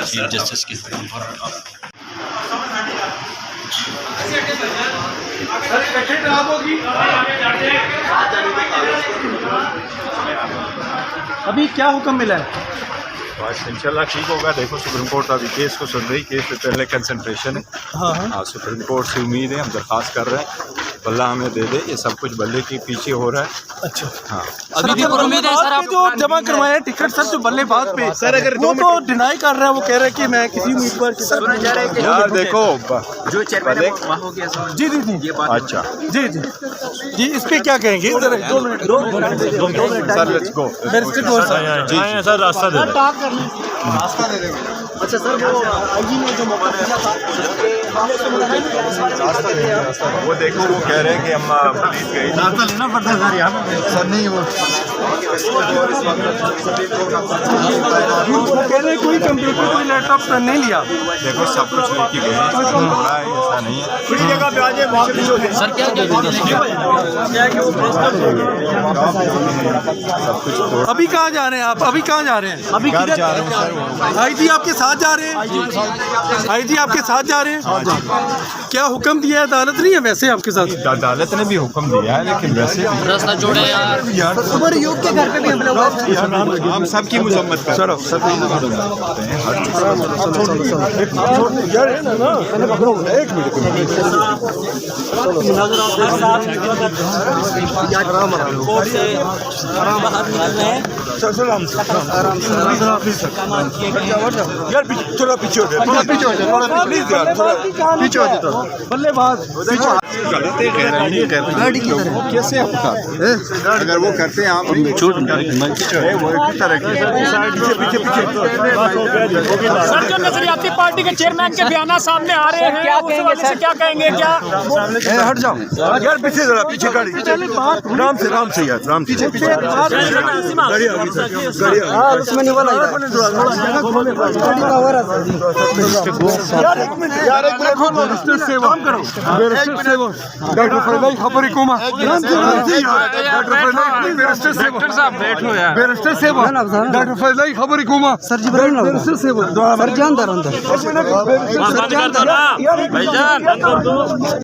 Chief justice के अभी क्या हुक्म मिला है? बस इंशाल्लाह ठीक होगा। देखो सुप्रीम कोर्ट अभी केस को सुन रही, केस पे पहले कंसंट्रेशन है। हाँ, सुप्रीम कोर्ट से उम्मीद है, हम दरख्वास्त कर रहे हैं बल्ला हमें दे दे। ये सब कुछ बल्ले के पीछे हो रहा है। अच्छा, हाँ अभी भी उम्मीद है सर। जो जमा करवाए टिकट सर, जो बल्लेबाज पे सर, अगर वो तो डिनाई कर रहा है, वो कह रहा है कि मैं किसी उम्मीदवार के साथ। यार देखो जो चेयरमैन हो गया सर। जी जी जी, अच्छा जी जी जी, इस पे क्या कहेंगे? इधर 2 मिनट सर, लेट्स गो। जी सर, रास्ता दे रास्ता दे देंगे। अच्छा सर, वो आईजी ने जो मौका दिया था, वो देखो, वो कह रहे हैं कि हम पुलिस गई रास्ता लेना पड़ता है सर यहाँ सर। नहीं, वो कह रहे कोई कंप्यूटर कोई लैपटॉप नहीं लिया। देखो सब कुछ लेके गए, ऐसा नहीं है। सर क्या सब कुछ तोड़। अभी कहाँ जा रहे हैं आप? अभी कहाँ जा रहे हैं? अभी घर जा रहे हैं सर। आईजी आपके साथ जा रहे हैं? आईजी आपके साथ जा रहे हैं? क्या हुक्म दिया है? अदालत नहीं है वैसे आपके साथ? अदालत ने भी हुक्म दिया है, लेकिन वैसे रास्ता जोड़े यार। उमर यूब के घर पे भी हमला हुआ। हम सबकी मजम्मत कर रहे यार थोड़ा पीछे हो जाए, थोड़ा पीछे हो जाए, प्लीज यार, थोड़ा पीछे हो जाए। बल्लेबाज गाड़ी की तरह कैसे अगर वो करते हैं आप छोड़ वो एक तरह की सर, जो नजरियाती पार्टी के चेयरमैन के बयान सामने आ रहे हैं, उस हवाले से क्या कहेंगे? क्या हट जाओ यार, पीछे जरा, पीछे गाड़ी, राम से यार, राम से गाड़ी आ गई, उसमें नहीं बोला यार, एक मिनट खोलो, काम करो। डॉक्टर फरदाई खबर हुकूमा, डॉक्टर साहब बैठो यार। बैरिस्टर सेवा, डॉक्टर फरदाई खबर हुकूमा, सर जी बैरिस्टर सेवा, सर जान दर अंदर, भाईजान